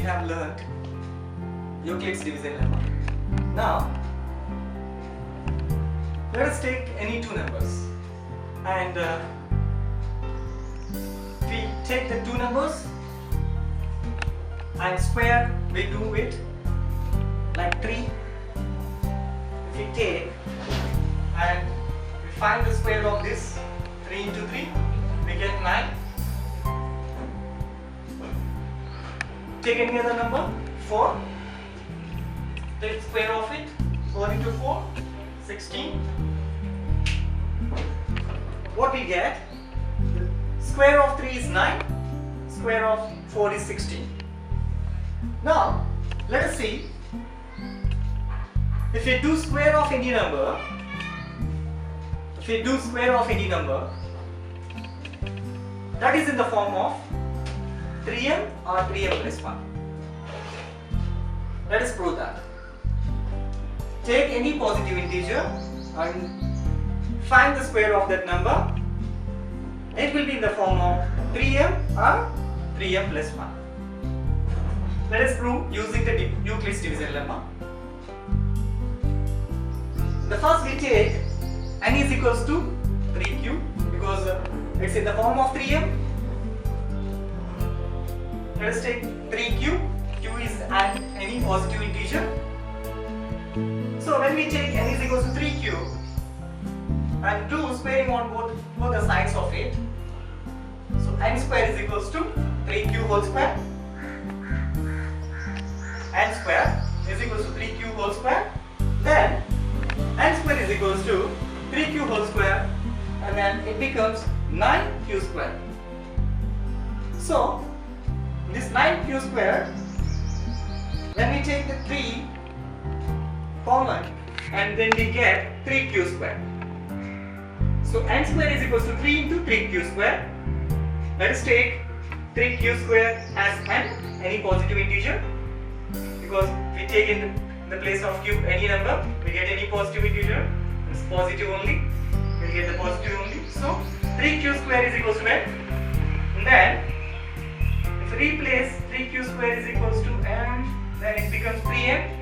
have learnt Euclid's division lemma. Now let us take any two numbers and we take the two numbers and square. We do it like 3. If we take and we find the square of this, 3 into 3, we get 9. Take any other number, 4, take square of it, 4 into 4, 16. What we get? Square of 3 is 9, square of 4 is 16. Now, let us see, if we do square of any number, that is in the form of 3m or 3m plus 1. Let us prove that. Take any positive integer and find the square of that number. It will be in the form of 3m or 3m plus 1. Let us prove using the Euclid's division lemma. The first we take n is equals to 3q because it's in the form of 3m. Let us take 3q. Q is any positive integer. So when we take n is equals to 3q and do squaring on both the sides of it, so n square is equals to 3q whole square. N square is equals to 3q whole square. Then n square is equals to 3q whole square, and then it becomes 9q square. So this 9q square, when we take the 3 common, and then we get 3q square. So n square is equals to 3 into 3q square. Let us take 3q square as n, any positive integer, because we take in the place of q any number, we get any positive integer. It's positive only, we get the positive only. So 3q square is equals to n. And then if we replace 3q square is equals to m, then it becomes 3m.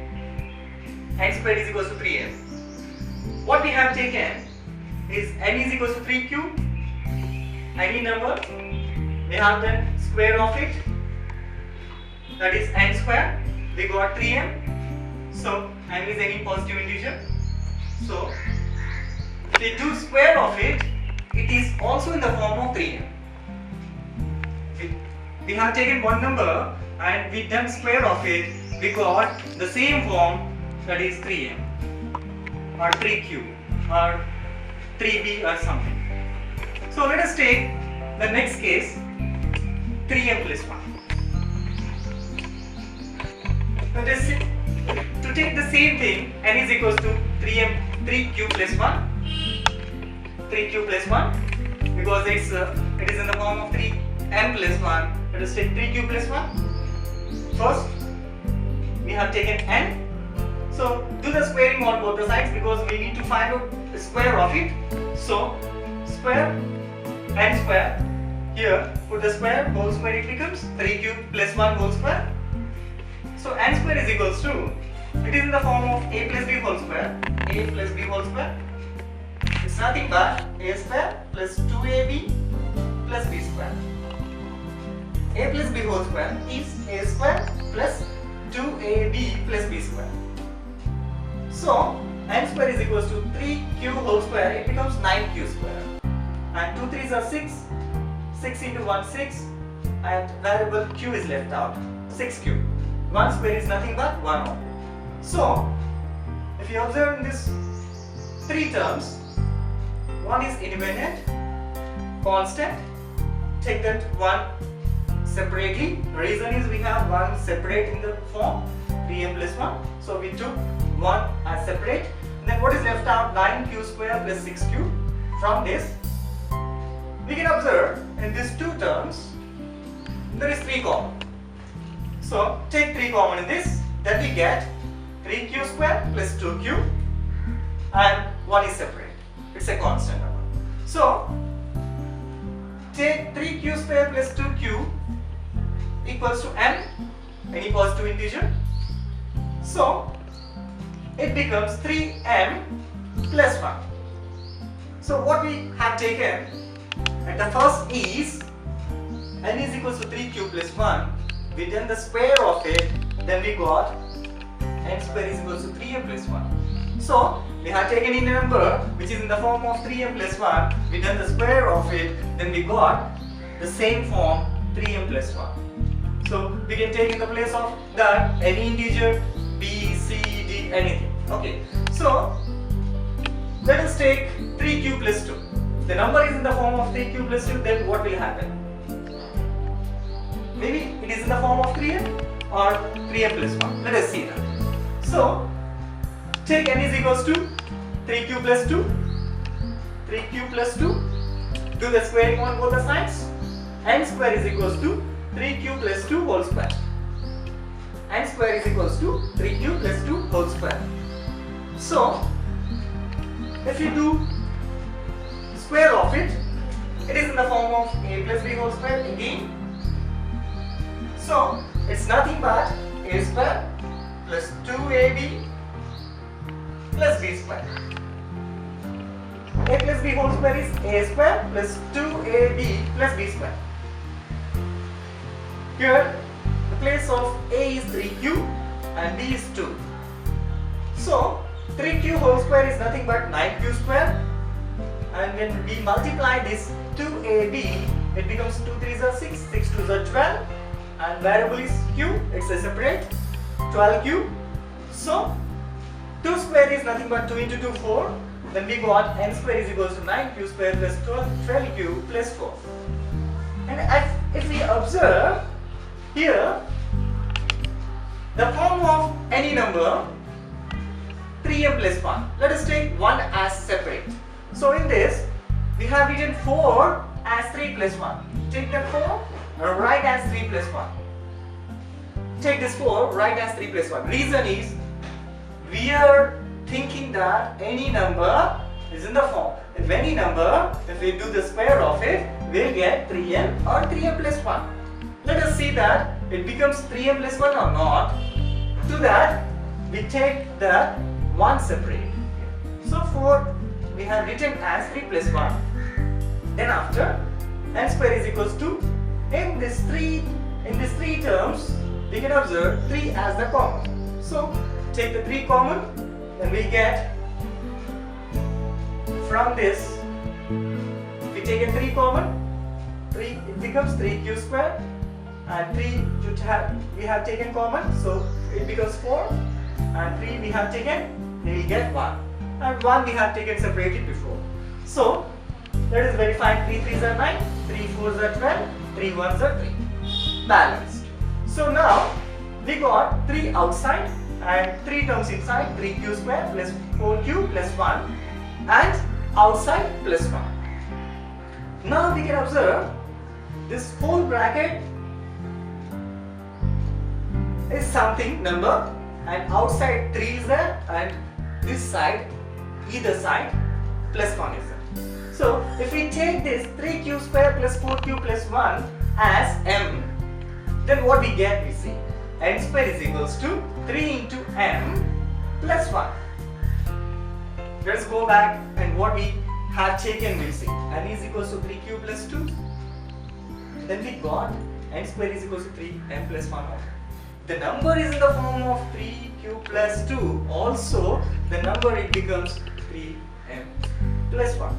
N square is equals to 3m. What we have taken is n is equals to 3q, any number, we have done square of it, that is n square, we got 3m. So m is any positive integer. So if we do square of it, it is also in the form of 3m. We have taken one number and we done square of it, we got the same form, that is 3m or 3q or 3b or something. So let us take the next case, 3m plus 1. To take the same thing, n is equals to 3q plus 1, 3q plus 1, because it is in the form of 3m plus 1. Let us take 3q plus 1. First, we have taken n. So do the squaring on both the sides because we need to find out the square of it. So square n square, here put the square, whole square, it becomes 3q plus 1 whole square. So n square is equals to, it is in the form of a plus b whole square, a plus b whole square. It's nothing but a square plus 2ab plus b square. A plus b whole square is a square plus 2ab plus b square. So n square is equals to 3q whole square, it becomes 9q square. And 2 3s are 6, 6 into 1 6, and variable q is left out, 6q. 1 square is nothing but 1 only. So if you observe in this 3 terms, one is independent, constant, take that one separately. The reason is we have one separate in the form 3m plus 1, so we took one as separate. And then what is left out? 9q square plus 6q. From this we can observe in these two terms there is 3 common. So take 3 common in this, then we get 3q square plus 2q, and 1 is separate, it's a constant number. So take 3q square plus 2q equals to m, any positive integer. So it becomes 3m plus 1. So what we have taken at the first is n is equals to 3q plus 1. We done the square of it, then we got n square is equals to 3m plus 1. So we have taken in a number which is in the form of 3m plus 1. We done the square of it, then we got the same form 3m plus 1. So we can take in the place of that any integer, b, c, d, anything. Okay. So let us take 3q plus 2. The number is in the form of 3q plus 2, then what will happen? Maybe it is in the form of 3m or 3m plus 1. Let us see that. So take n is equals to 3q plus 2. 3q plus 2. Do the squaring on both the sides. N square is equals to 3q plus 2 whole square. N square is equals to 3q plus 2 whole square. So if you do square of it, it is in the form of a plus b whole square again. So it's nothing but a square plus 2ab plus b square. A plus b whole square is a square plus 2ab plus b square. Here the place of a is 3q and b is 2. So 3q whole square is nothing but 9q square, and when we multiply this 2ab, it becomes 2 3s are 6, 6 2s are 12, and variable is q, it's a separate 12q. So 2 square is nothing but 2 into 2 4. Then we got n square is equals to 9q square plus 12q plus 4. And if we observe here the form of any number 3m plus 1. Let us take 1 as separate. So in this we have written 4 as 3 plus 1. Take that 4 and write as 3 plus 1. Take this 4, write as 3 plus 1. Reason is we are thinking that any number is in the form. If any number, if we do the square of it, we'll get 3m or 3m plus 1. Let us see that it becomes 3m plus 1 or not. To that we take the 1 separate. So 4 we have written as 3 plus 1. Then after n square is equals to, in these three terms we can observe 3 as the common. So take the 3 common, then we get from this, we take a 3 common, 3 it becomes 3q square, and 3 we have taken common, so it becomes 4, and 3 we have taken, we will get 1, and 1 we have taken separated before. So let us verify 3 3s are 9, 3 4s are 12, 3 1s are 3. Balanced. So now we got 3 outside and 3 terms inside, 3q square plus 4q plus 1 and outside plus 1. Now we can observe this whole bracket is something number, and outside 3 is there, and this side, either side, plus 1 is there. So if we take this 3q square plus 4q plus 1 as m, then what we get, we see n square is equals to 3 into m plus 1. Let us go back, and what we have taken, we see n is equals to 3q plus 2. Then we got n square is equals to 3m plus 1. The number is in the form of 3q plus 2. Also the number, it becomes 3m plus 1.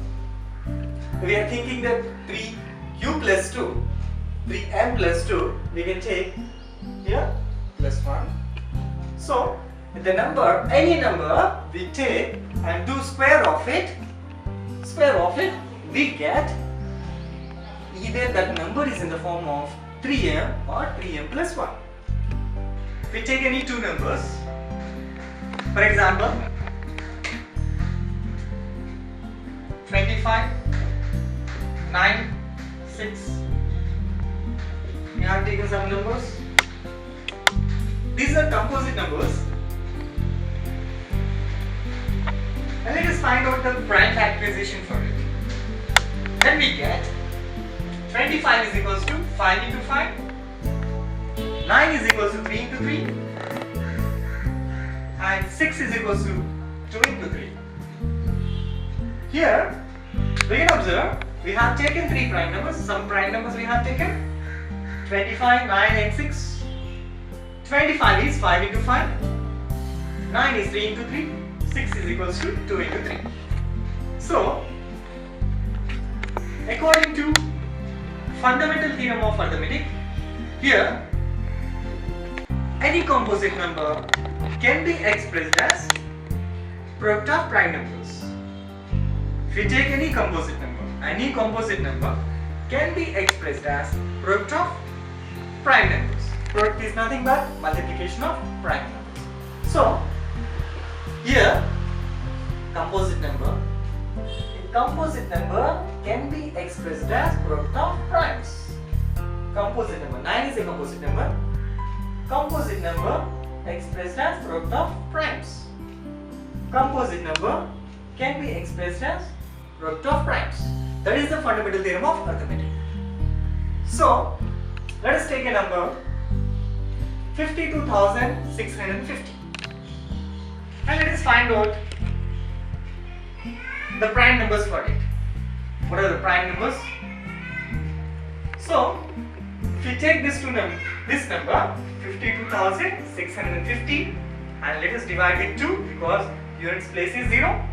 We are thinking that 3q plus 2, 3m plus 2, we can take here plus 1. So the number, any number we take and do square of it, we get either that number is in the form of 3m or 3m plus 1. We take any two numbers, for example 25, 9, 6. We have taken some numbers. These are composite numbers. And let us find out the prime factorization for it. Then we get 25 is equals to 5 into 5. 9 is equals to 3 into 3 and 6 is equals to 2 into 3. Here we can observe we have taken 3 prime numbers. Some prime numbers we have taken 25, 9 and 6. 25 is 5 into 5, 9 is 3 into 3, 6 is equals to 2 into 3. So according to fundamental theorem of arithmetic, here any composite number can be expressed as product of prime numbers. If we take any composite number can be expressed as product of prime numbers. Product is nothing but multiplication of prime numbers. So here composite number can be expressed as product of primes. Composite number 9 is a composite number. Composite number expressed as product of primes. Composite number can be expressed as product of primes. That is the fundamental theorem of arithmetic. So let us take a number 52,650 and let us find out the prime numbers for it. What are the prime numbers? So if we take this number 52,650 and let us divide with 2 because units place is 0.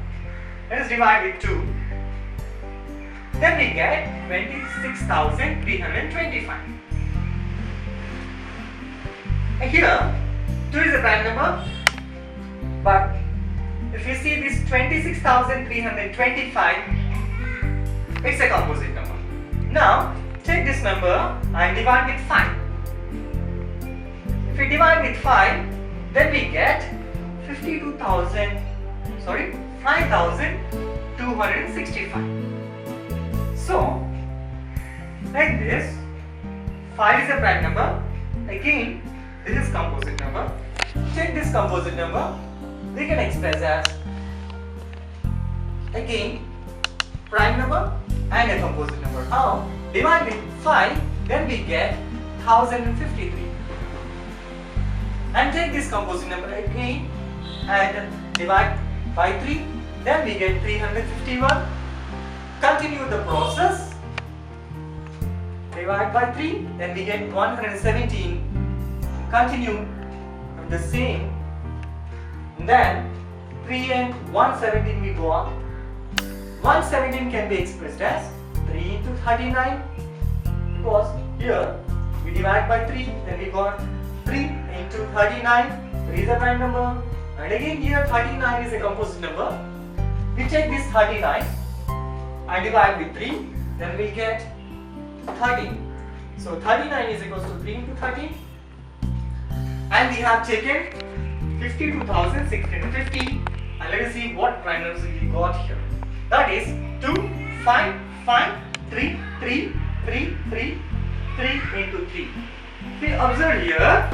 Let us divide with 2. Then we get 26,325. Here 2 is a prime number, but if you see this 26,325, it's a composite number. Now take this number and divide with 5. If we divide with 5, then we get 5,265. So like this, 5 is a prime number. Again, this is composite number. Take this composite number, we can express as again prime number and a composite number. Now divide with 5, then we get 1053. And take this composite number again and divide by 3, then we get 351. Continue the process. Divide by 3, then we get 117. Continue from the same. Then 3 and 117 we go on. 117 can be expressed as 3 into 39 because here we divide by 3, then we got 3 into 39. 3 is a prime number, and again here 39 is a composite number. We take this 39 and divide with 3, then we get 13. So 39 is equals to 3 into 13, and we have taken 52,650, and let us see what prime numbers we got here. That is 2, 5, 5, 3, 3, 3, 3, 3 into 3. We observe here